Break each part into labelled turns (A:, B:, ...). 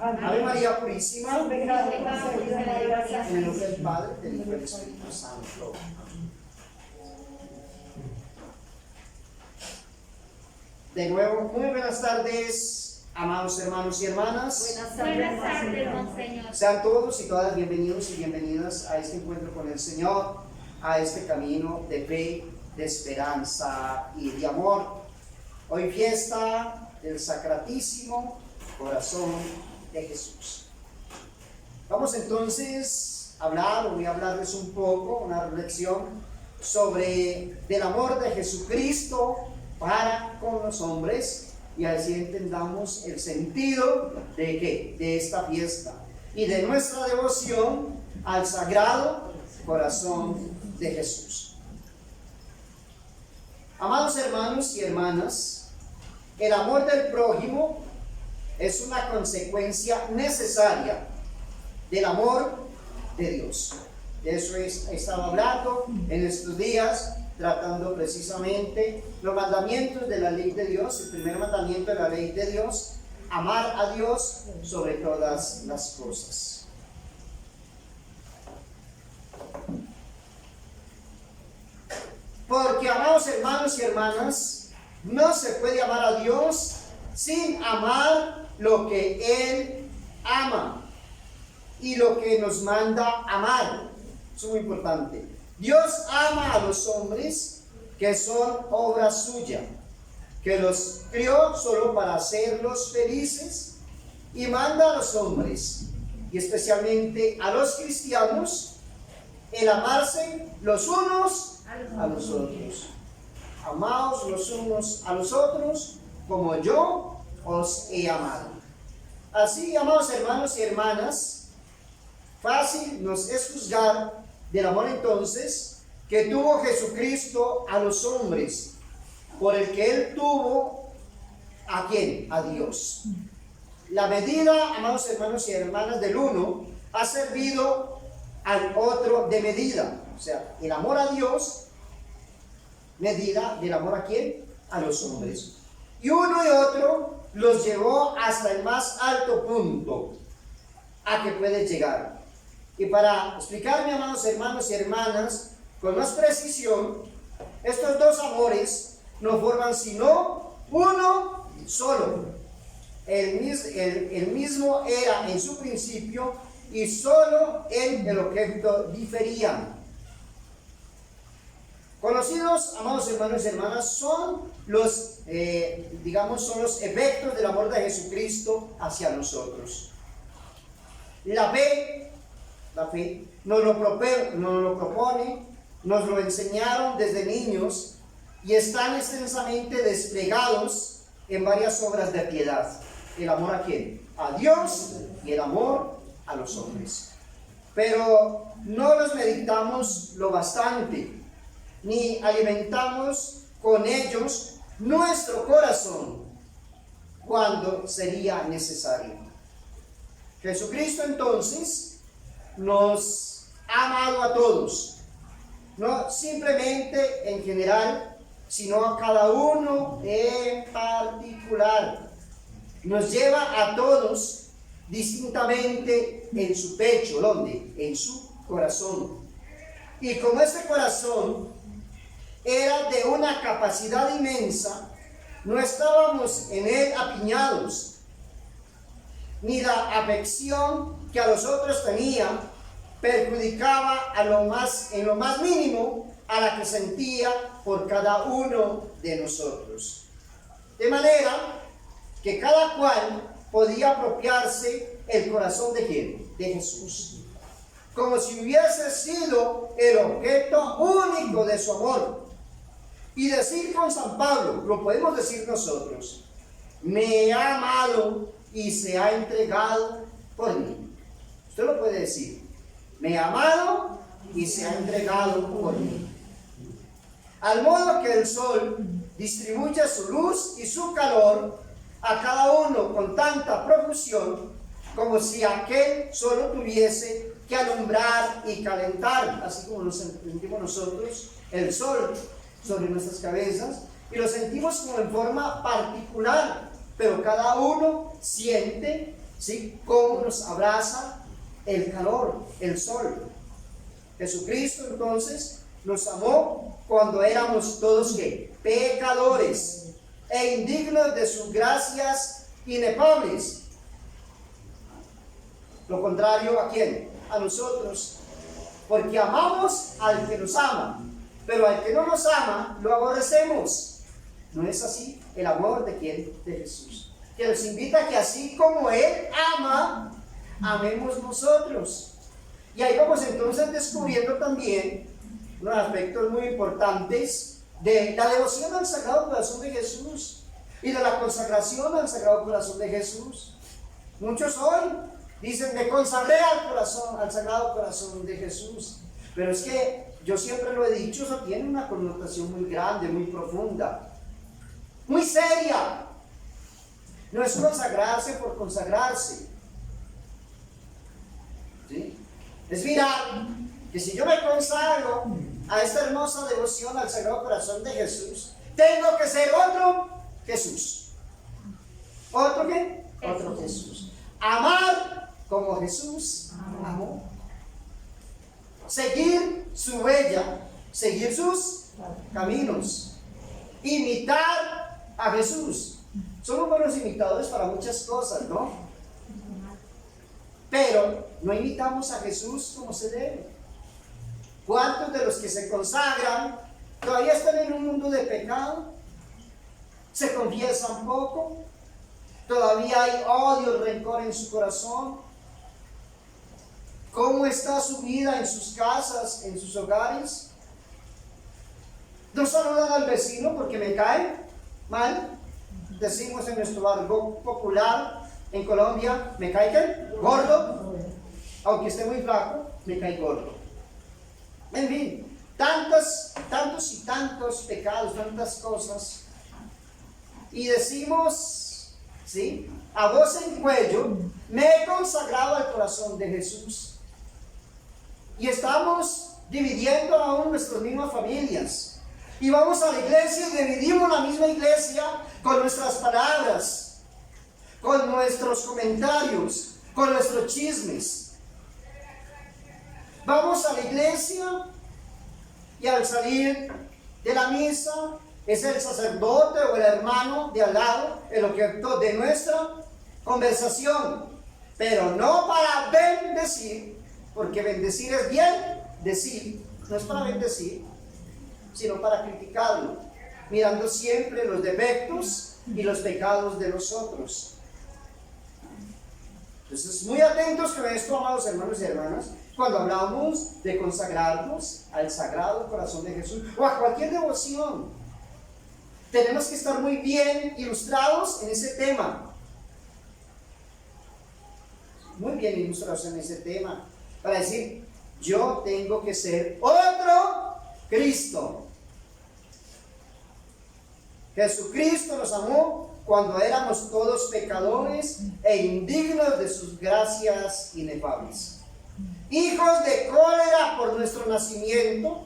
A: Ave María Purísima,
B: En el
A: nombre del Padre, del Hijo y del Espíritu Santo. De nuevo, muy buenas tardes, amados hermanos y hermanas.
B: Buenas tardes, Monseñor.
A: Sean todos y todas bienvenidos y bienvenidas a este encuentro con el Señor, a este camino de fe, de esperanza y de amor. Hoy fiesta del Sacratísimo Corazón de Jesús. Vamos entonces a hablar, voy a hablarles un poco, una reflexión sobre el amor de Jesucristo para con los hombres, y así entendamos el sentido de ¿qué? De esta fiesta y de nuestra devoción al Sagrado Corazón de Jesús. Amados hermanos y hermanas, el amor del prójimo es una consecuencia necesaria del amor de Dios. De eso he estado hablando en estos días, tratando precisamente los mandamientos de la ley de Dios. El primer mandamiento de la ley de Dios: amar a Dios sobre todas las cosas. Porque, amados hermanos y hermanas, no se puede amar a Dios sin amar lo que Él ama y lo que nos manda amar. Eso es muy importante. Dios ama a los hombres, que son obra suya, que los crió solo para hacerlos felices, y manda a los hombres, y especialmente a los cristianos, el amarse los unos a los otros. Amaos los unos a los otros como yo os he amado. Así, amados hermanos y hermanas, fácil nos es juzgar del amor entonces que tuvo Jesucristo a los hombres, por el que Él tuvo ¿a quién? A Dios. La medida, amados hermanos y hermanas, del uno ha servido al otro de medida. O sea, el amor a Dios, medida del amor ¿a quién? A los hombres. Y uno y otro los llevó hasta el más alto punto a que puede llegar. Y para explicarme, amados hermanos y hermanas, con más precisión, estos dos amores no forman sino uno solo. El mismo era en su principio, y solo en el objeto diferían. Conocidos, amados hermanos y hermanas, son los, son los efectos del amor de Jesucristo hacia nosotros. La fe nos lo propone, nos lo enseñaron desde niños, y están extensamente desplegados en varias obras de piedad. ¿El amor a quién? A Dios, y el amor a los hombres. Pero no los meditamos lo bastante, ni alimentamos con ellos nuestro corazón cuando sería necesario. Jesucristo entonces nos ha amado a todos, no simplemente en general, sino a cada uno en particular. Nos lleva a todos distintamente en su pecho. ¿Dónde? En su corazón. Y como este corazón era de una capacidad inmensa, no estábamos en él apiñados, ni la afección que a los otros tenía perjudicaba en lo más mínimo a la que sentía por cada uno de nosotros. De manera que cada cual podía apropiarse el corazón de ¿quién? De Jesús, como si hubiese sido el objeto único de su amor. Y decir con San Pablo, lo podemos decir nosotros: me ha amado y se ha entregado por mí. Usted lo puede decir: me ha amado y se ha entregado por mí. Al modo que el sol distribuye su luz y su calor a cada uno con tanta profusión, como si aquel solo tuviese que alumbrar y calentar, así como nos sentimos nosotros el sol sobre nuestras cabezas, y lo sentimos como en forma particular, pero cada uno siente ¿sí? Cómo nos abraza el calor, el sol. Jesucristo entonces nos amó cuando éramos todos ¿qué? Pecadores e indignos de sus gracias inefables. Lo contrario, ¿a quién? A nosotros. Porque amamos al que nos ama, pero al que no nos ama, lo aborrecemos. ¿No es así? El amor de ¿quién? De Jesús. Que nos invita a que así como Él ama, amemos nosotros. Y ahí vamos entonces descubriendo también unos aspectos muy importantes de la devoción al Sagrado Corazón de Jesús y de la consagración al Sagrado Corazón de Jesús. Muchos hoy dicen, me consagré al corazón, al Sagrado Corazón de Jesús. Pero es que yo siempre lo he dicho, eso tiene una connotación muy grande, muy profunda, muy seria. No es consagrarse por consagrarse, ¿sí? Es mirar que si yo me consagro a esta hermosa devoción al Sagrado Corazón de Jesús, tengo que ser otro Jesús. ¿Otro qué?
B: Jesús.
A: Otro Jesús. Amar como Jesús amó. Seguir su huella, seguir sus caminos. Imitar a Jesús. Somos buenos imitadores para muchas cosas, ¿no? Pero no imitamos a Jesús como se debe. ¿Cuántos de los que se consagran todavía están en un mundo de pecado? ¿Se confiesan poco? ¿Todavía hay odio, rencor en su corazón? ¿Cómo está su vida en sus casas, en sus hogares? ¿No saludan al vecino porque me cae mal? Decimos en nuestro argot popular en Colombia, ¿me cae qué? Gordo. Aunque esté muy flaco, me cae gordo. En fin, tantos y tantos pecados, tantas cosas. Y decimos, ¿sí? A voz en cuello, me he consagrado al corazón de Jesús. Y estamos dividiendo aún nuestras mismas familias. Y vamos a la iglesia y dividimos la misma iglesia con nuestras palabras, con nuestros comentarios, con nuestros chismes. Vamos a la iglesia y al salir de la misa es el sacerdote o el hermano de al lado el objeto de nuestra conversación, pero no para bendecir, porque bendecir es bien decir, no es para bendecir, sino para criticarlo, mirando siempre los defectos y los pecados de los otros. Entonces, muy atentos con esto, amados hermanos y hermanas, cuando hablamos de consagrarnos al Sagrado Corazón de Jesús o a cualquier devoción. Tenemos que estar muy bien ilustrados en ese tema. Muy bien ilustrados en ese tema. Para decir, yo tengo que ser otro Cristo. Jesucristo nos amó cuando éramos todos pecadores e indignos de sus gracias inefables. Hijos de cólera por nuestro nacimiento,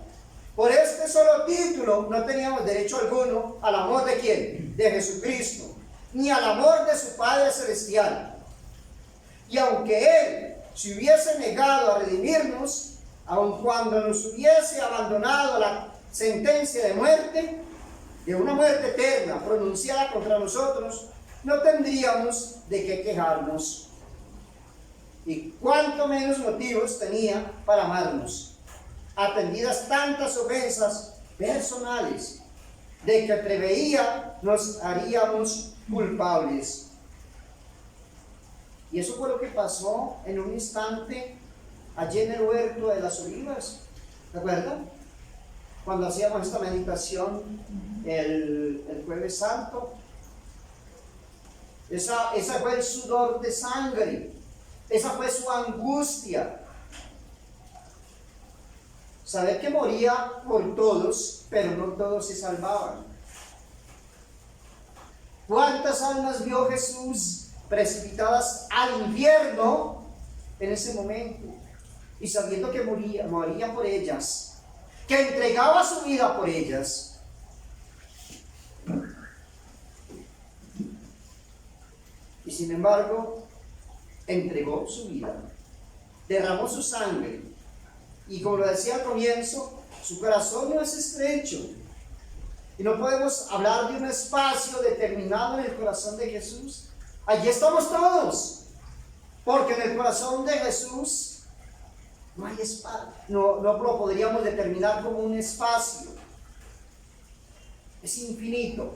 A: por este solo título no teníamos derecho alguno al amor de ¿quién? De Jesucristo, ni al amor de su Padre Celestial. Y aunque Él se hubiese negado a redimirnos, aun cuando nos hubiese abandonado a la sentencia de muerte, de una muerte eterna pronunciada contra nosotros, no tendríamos de qué quejarnos. Y cuánto menos motivos tenía para amarnos, atendidas tantas ofensas personales de que preveía nos haríamos culpables. Y eso fue lo que pasó en un instante allí en el huerto de las olivas. ¿De acuerdo? Cuando hacíamos esta meditación el Jueves Santo, esa fue el sudor de sangre, esa fue su angustia. Saber que moría por todos, pero no todos se salvaban. ¿Cuántas almas vio Jesús precipitadas al infierno en ese momento? Y sabiendo que moría por ellas, que entregaba su vida por ellas. Y sin embargo, entregó su vida, derramó su sangre, y como lo decía al comienzo, su corazón no es estrecho. Y no podemos hablar de un espacio determinado en el corazón de Jesús. Allí estamos todos, porque en el corazón de Jesús no hay espacio, no lo podríamos determinar como un espacio. Es infinito,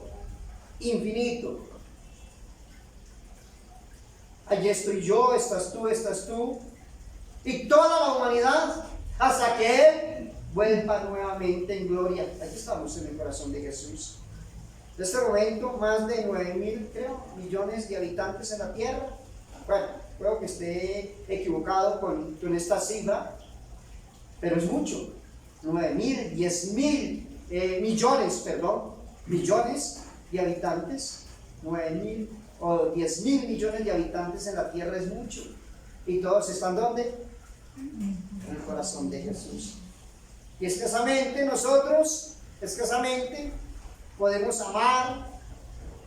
A: infinito. Allí estoy yo, estás tú, y toda la humanidad, hasta que Él vuelva nuevamente en gloria. Allí estamos en el corazón de Jesús. En este momento, más de 9.000, creo, millones de habitantes en la tierra. Bueno, creo que esté equivocado con esta cifra, pero es mucho. 9.000, 10.000 millones de habitantes. 9.000 o 10.000 millones de habitantes en la tierra es mucho. ¿Y todos están dónde? En el corazón de Jesús. Y escasamente nosotros, podemos amar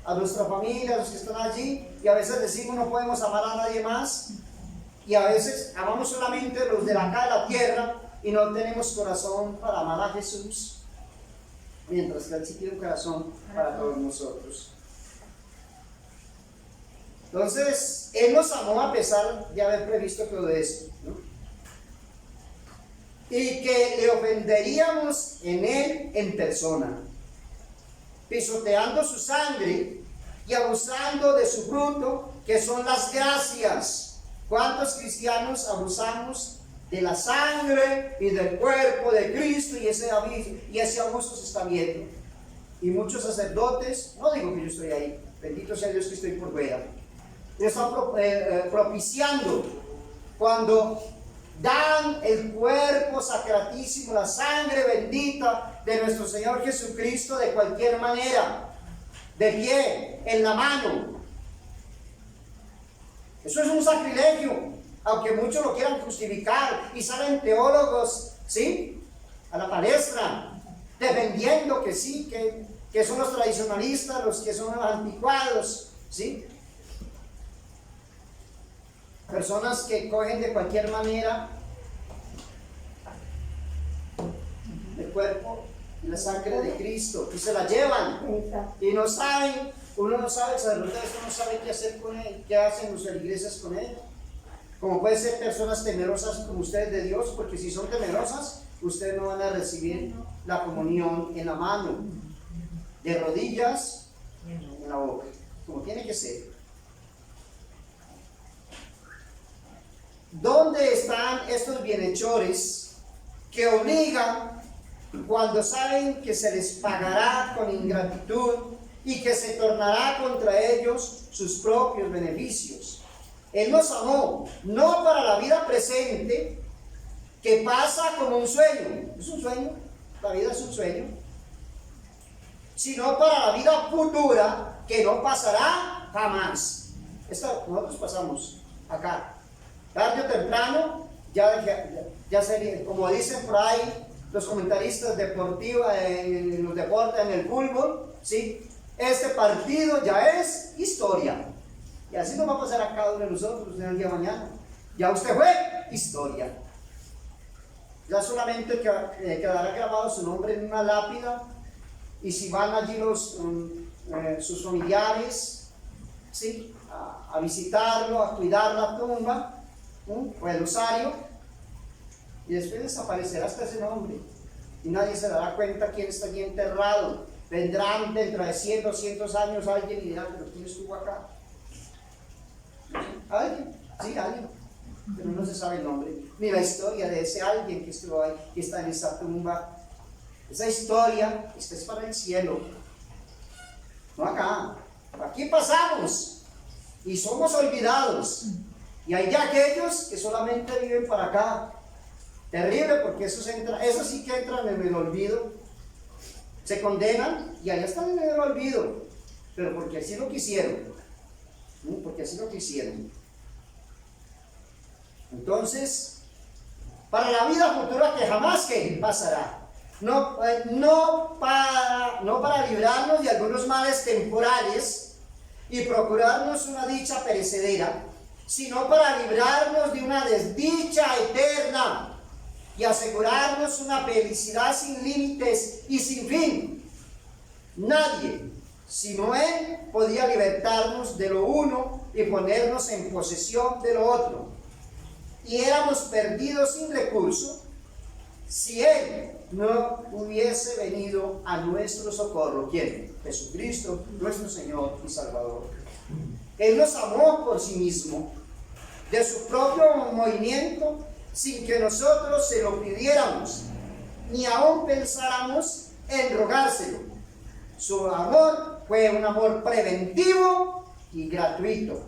A: a nuestra familia, a los que están allí, y a veces decimos no podemos amar a nadie más, y a veces amamos solamente a los de acá de la tierra, y no tenemos corazón para amar a Jesús, mientras que Él sí tiene un corazón para todos nosotros. Entonces, Él nos amó a pesar de haber previsto todo esto, ¿no? Y que le ofenderíamos en Él en persona, pisoteando su sangre y abusando de su fruto, que son las gracias. ¿Cuántos cristianos abusamos de la sangre y del cuerpo de Cristo? Y ese abuso se está viendo. Y muchos sacerdotes, no digo que yo estoy ahí, bendito sea Dios que estoy por fuera, están propiciando cuando dan el cuerpo sacratísimo, la sangre bendita de nuestro Señor Jesucristo, de cualquier manera, de pie, en la mano. Eso es un sacrilegio, aunque muchos lo quieran justificar y salen teólogos, ¿sí?, a la palestra, defendiendo que sí, que son los tradicionalistas, los que son los anticuados, ¿sí? Personas que cogen de cualquier manera el cuerpo y la sangre de Cristo y se la llevan y no saben, uno no sabe, el sacerdote no sabe qué hacer con él, qué hacen las iglesias con él. Como pueden ser personas temerosas como ustedes de Dios, porque si son temerosas, ustedes no van a recibir la comunión en la mano, de rodillas en la boca, como tiene que ser. ¿Dónde están estos bienhechores que obligan cuando saben que se les pagará con ingratitud y que se tornará contra ellos sus propios beneficios? Él nos amó, no para la vida presente, que pasa como un sueño, es un sueño, la vida es un sueño, sino para la vida futura, que no pasará jamás. Nosotros pasamos acá. Tarde o temprano, ya sería, como dicen por ahí los comentaristas deportivos, en los deportes, en el fútbol, ¿sí?, este partido ya es historia. Y así nos va a pasar a cada uno de nosotros en el día de mañana. Ya usted fue historia. Ya solamente quedará grabado su nombre en una lápida, y si van allí sus familiares, ¿sí?, a visitarlo, a cuidar la tumba, o el osario, y después desaparecerá hasta ese nombre y nadie se dará cuenta quién está allí enterrado. Vendrán dentro de 100, 200 años alguien y dirán, pero ¿quién estuvo acá? ¿Alguien? Sí, alguien, pero no se sabe el nombre ni la historia de ese alguien que estuvo ahí, que está en esa tumba. Esa historia es para el cielo, no acá. Aquí pasamos y somos olvidados. Y hay ya aquellos que solamente viven para acá. Terrible, porque esos sí que entran en el olvido. Se condenan y allá están en el olvido. Pero porque así lo quisieron. Porque así lo quisieron. Entonces, para la vida futura que jamás que pasará. No para librarnos de algunos males temporales y procurarnos una dicha perecedera, sino para librarnos de una desdicha eterna y asegurarnos una felicidad sin límites y sin fin. Nadie, sino Él, podía libertarnos de lo uno y ponernos en posesión de lo otro. Y éramos perdidos sin recurso si Él no hubiese venido a nuestro socorro. ¿Quién? Jesucristo, nuestro Señor y Salvador. Él nos amó por sí mismo, de su propio movimiento, sin que nosotros se lo pidiéramos, ni aún pensáramos en rogárselo. Su amor fue un amor preventivo y gratuito.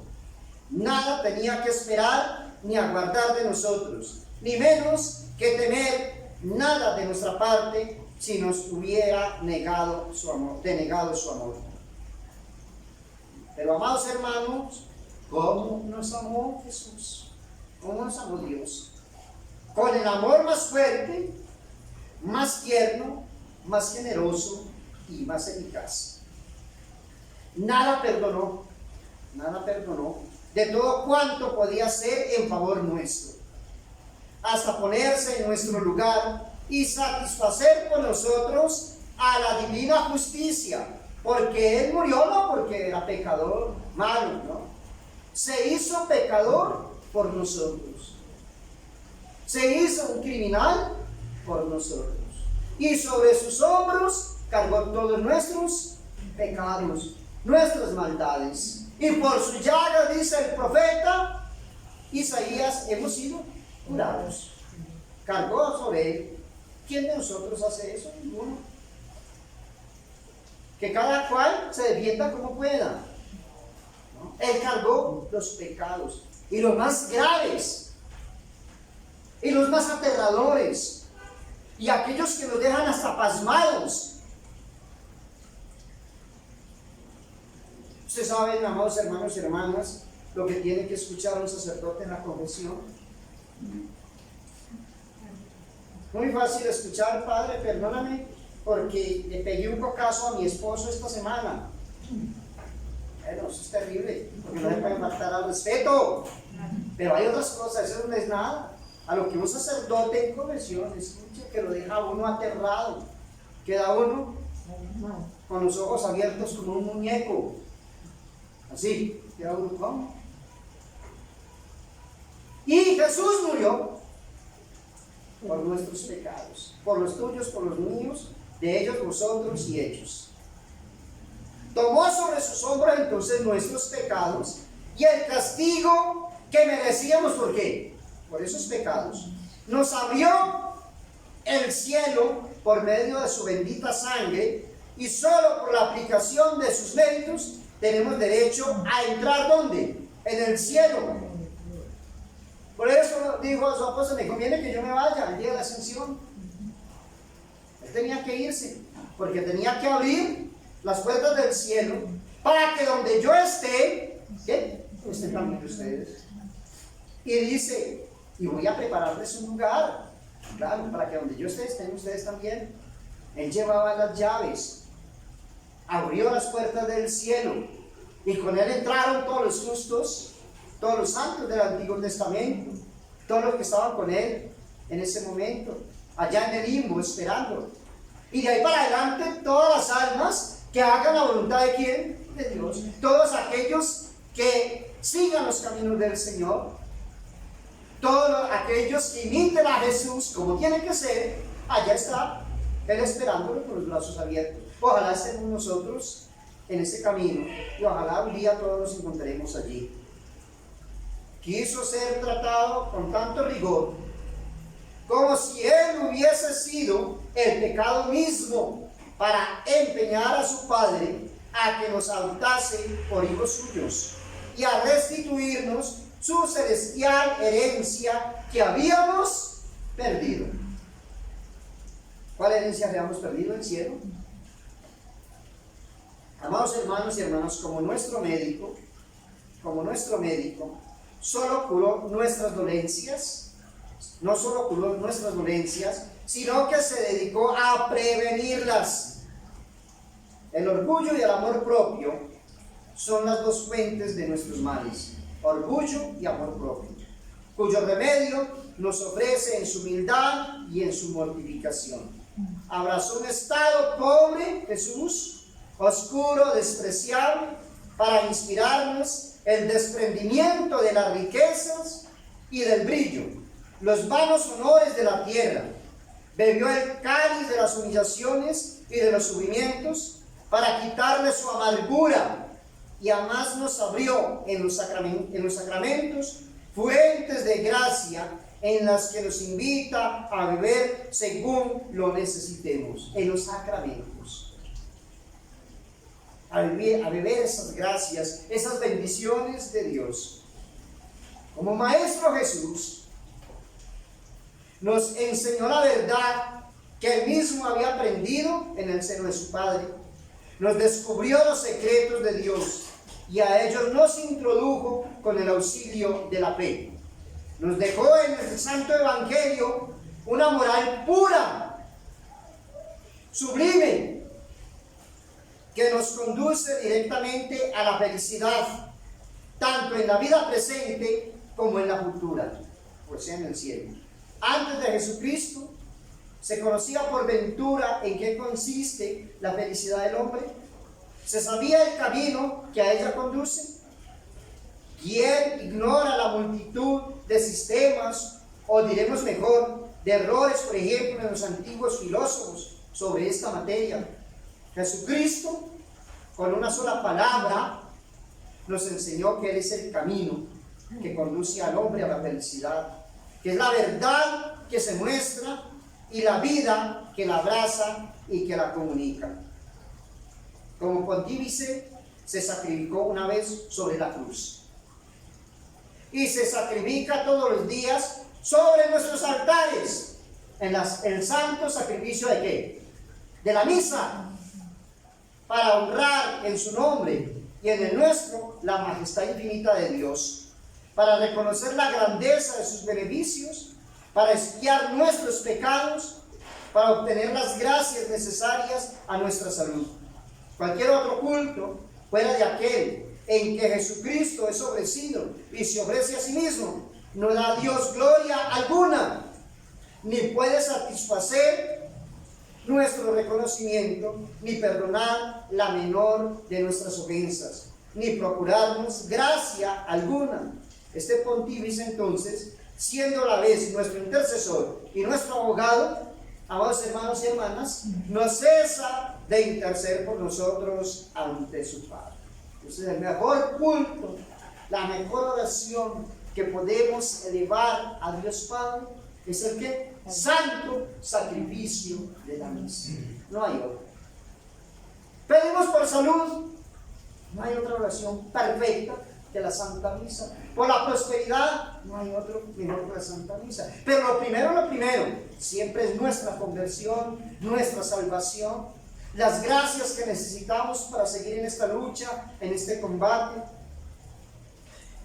A: Nada tenía que esperar ni aguardar de nosotros, ni menos que temer nada de nuestra parte si nos hubiera negado su amor, denegado su amor. Pero amados hermanos, ¿cómo nos amó Jesús? ¿Cómo nos amó Dios? Con el amor más fuerte, más tierno, más generoso y más eficaz. Nada perdonó de todo cuanto podía hacer en favor nuestro, hasta ponerse en nuestro lugar y satisfacer por nosotros a la divina justicia, porque Él murió no porque era pecador malo, no, se hizo pecador por nosotros, se hizo un criminal por nosotros, y sobre sus hombros cargó todos nuestros pecados, nuestras maldades, y por su llaga, dice el profeta Isaías, hemos sido curados. Cargó sobre Él. ¿Quién de nosotros hace eso? Ninguno. Que cada cual se defienda como pueda, ¿no? Él cargó los pecados, y los más graves, y los más aterradores, y aquellos que nos dejan hasta pasmados. Ustedes saben, amados hermanos y hermanas, lo que tiene que escuchar un sacerdote en la confesión. Muy fácil escuchar: padre, perdóname porque le pegué un cocazo a mi esposo esta semana. Bueno, eso es terrible, porque no le pueden faltar al respeto. Pero hay otras cosas, eso no es nada. A lo que un sacerdote en confesión escucha, que lo deja a uno aterrado, queda uno con los ojos abiertos como un muñeco. Así, queda uno como. Y Jesús murió por nuestros pecados, por los tuyos, por los míos, de ellos, vosotros y ellos. Tomó sobre sus hombros entonces nuestros pecados y el castigo que merecíamos. ¿Por qué? Por esos pecados. Nos abrió el cielo por medio de su bendita sangre, y solo por la aplicación de sus méritos tenemos derecho a entrar. ¿Dónde? En el cielo. Por eso dijo a su apóstol: me conviene que yo me vaya el día de la ascensión. Él tenía que irse, porque tenía que abrir las puertas del cielo para que donde yo esté, ¿qué? Estén también ustedes. Y dice: y voy a prepararles un lugar, claro, para que donde yo esté, estén ustedes también. Él llevaba las llaves, abrió las puertas del cielo, y con él entraron todos los justos, todos los santos del Antiguo Testamento, todos los que estaban con él en ese momento, allá en el limbo, esperando. Y de ahí para adelante, todas las almas que hagan la voluntad de ¿quién? De Dios. Todos aquellos que sigan los caminos del Señor, todos aquellos que imiten a Jesús como tiene que ser, allá está Él esperándolo con los brazos abiertos. Ojalá estemos nosotros en ese camino, y ojalá un día todos nos encontremos allí. Quiso ser tratado con tanto rigor, como si Él hubiese sido el pecado mismo, para empeñar a su Padre a que nos adoptase por hijos suyos y a restituirnos su celestial herencia que habíamos perdido. ¿Cuál herencia habíamos perdido? El cielo. Amados hermanos y hermanas, como nuestro médico, solo curó nuestras dolencias, no solo curó nuestras dolencias, sino que se dedicó a prevenirlas. El orgullo y el amor propio son las dos fuentes de nuestros males. orgullo y amor propio, cuyo remedio nos ofrece en su humildad y en su mortificación. Abrazó un estado pobre, Jesús, oscuro, despreciable, para inspirarnos el desprendimiento de las riquezas y del brillo, los vanos honores de la tierra. Bebió el cáliz de las humillaciones y de los sufrimientos para quitarle su amargura, y además nos abrió en los sacramentos fuentes de gracia en las que nos invita a beber según lo necesitemos, en los sacramentos. A beber esas gracias, esas bendiciones de Dios. Como Maestro Jesús nos enseñó la verdad que Él mismo había aprendido en el seno de su Padre. Nos descubrió los secretos de Dios y a ellos nos introdujo con el auxilio de la fe. Nos dejó en el Santo Evangelio una moral pura, sublime, que nos conduce directamente a la felicidad, tanto en la vida presente como en la futura, por sea en el cielo. Antes de Jesucristo, ¿se conocía por ventura en qué consiste la felicidad del hombre? ¿Se sabía el camino que a ella conduce? ¿Quién ignora la multitud de sistemas, o diremos mejor, de errores, por ejemplo, de los antiguos filósofos sobre esta materia? Jesucristo, con una sola palabra, nos enseñó que Él es el camino que conduce al hombre a la felicidad, que es la verdad que se muestra y la vida que la abraza y que la comunica. Como pontífice, se sacrificó una vez sobre la cruz. Y se sacrifica todos los días sobre nuestros altares, en el santo sacrificio de ¿qué? De la misa, para honrar en su nombre y en el nuestro la majestad infinita de Dios, para reconocer la grandeza de sus beneficios, para expiar nuestros pecados, para obtener las gracias necesarias a nuestra salud. Cualquier otro culto fuera de aquel en que Jesucristo es ofrecido y se ofrece a sí mismo, no da a Dios gloria alguna, ni puede satisfacer nuestro reconocimiento, ni perdonar la menor de nuestras ofensas, ni procurarnos gracia alguna. Este pontífice, entonces, siendo a la vez nuestro intercesor y nuestro abogado, amados hermanos y hermanas, no cesa de interceder por nosotros ante su Padre. Entonces, el mejor culto, la mejor oración que podemos elevar a Dios Padre es el que santo sacrificio de la misa. No hay otro. Pedimos por salud, no hay otra oración perfecta que la Santa Misa. Por la prosperidad, no hay otro mejor que la Santa Misa. Pero lo primero, siempre es nuestra conversión, nuestra salvación, las gracias que necesitamos para seguir en esta lucha, en este combate.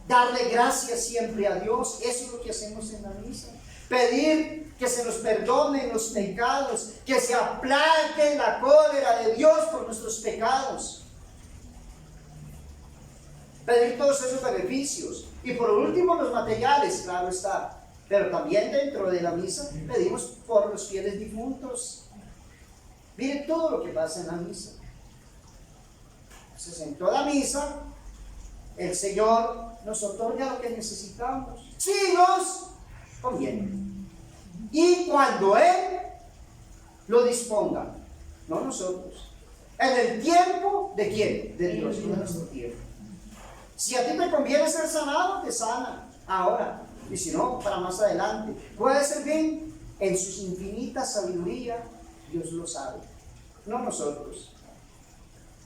A: Darle gracias siempre a Dios, eso es lo que hacemos en la misa. Pedir que se nos perdonen los pecados, que se aplaque la cólera de Dios por nuestros pecados. Pedir todos esos beneficios. Y por último, los materiales, claro está. Pero también dentro de la misa pedimos por los fieles difuntos. Miren todo lo que pasa en la misa. Entonces, en toda misa, el Señor nos otorga lo que necesitamos, si nos conviene, y cuando Él lo disponga, no nosotros, en el tiempo de ¿quién? De Dios, no de nuestro tiempo. Si a ti te conviene ser sanado, te sana ahora, y si no, para más adelante. Puede ser bien, en su infinita sabiduría, Dios lo sabe, no nosotros.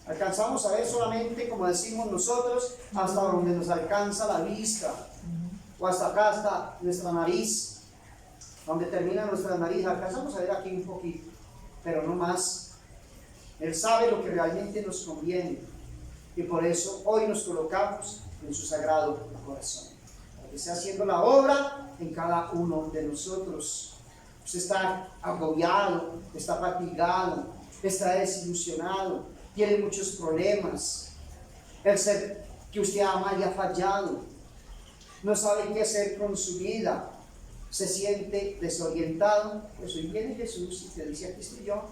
A: Alcanzamos a ver solamente, como decimos nosotros, hasta donde nos alcanza la vista, o hasta acá, hasta nuestra nariz, donde termina nuestra nariz. Alcanzamos a ver aquí un poquito, pero no más. Él sabe lo que realmente nos conviene, y por eso hoy nos colocamos en su sagrado corazón, para que esté haciendo la obra en cada uno de nosotros. Usted está agobiado, está fatigado, está desilusionado, tiene muchos problemas. El ser que usted ama le ha fallado. no sabe qué hacer con su vida, se siente desorientado, pues hoy viene Jesús y te dice: aquí estoy yo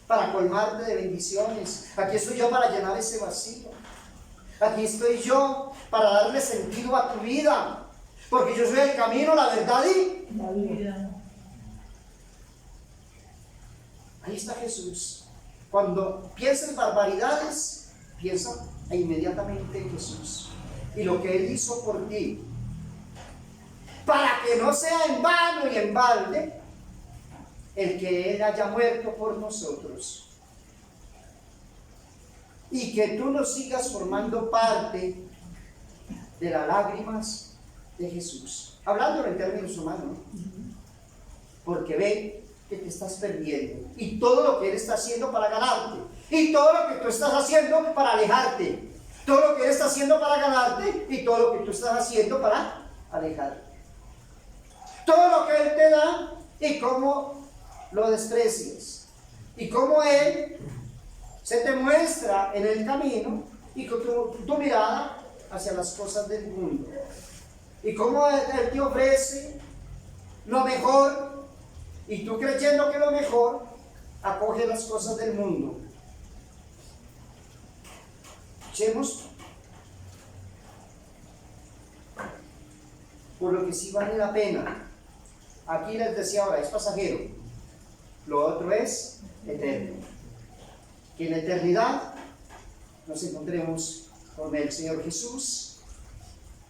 A: para colmarte de bendiciones, aquí estoy yo para llenar ese vacío, aquí estoy yo para darle sentido a tu vida, porque yo soy el camino, la verdad y
C: La vida.
A: ahí está Jesús. Cuando piensa en barbaridades, piensa inmediatamente en Jesús y lo que Él hizo por ti, para que no sea en vano y en balde el que Él haya muerto por nosotros, y que tú no sigas formando parte de las lágrimas de Jesús, hablándolo en términos humanos, porque ve que te estás perdiendo, y todo lo que Él está haciendo para ganarte, y todo lo que tú estás haciendo para alejarte, todo lo que Él está haciendo para ganarte, y todo lo que tú estás haciendo para alejarte, todo lo que Él te da, y cómo lo desprecias, y cómo Él se te muestra en el camino, y con tu mirada hacia las cosas del mundo, y cómo Él te ofrece lo mejor, y tú creyendo que lo mejor, acoge las cosas del mundo. Echemos por lo que sí vale la pena. Aquí les decía ahora, es pasajero, lo otro es eterno. Que en la eternidad nos encontremos con el Señor Jesús,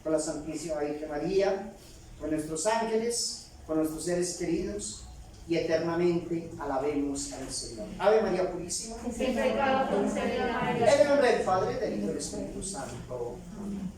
A: con la Santísima Virgen María, con nuestros ángeles, con nuestros seres queridos, y eternamente alabemos al Señor. Ave María Purísima,
B: Siempre y cuando concedido a María.
A: en el nombre del Padre, del Hijo y del Espíritu Santo. Amén.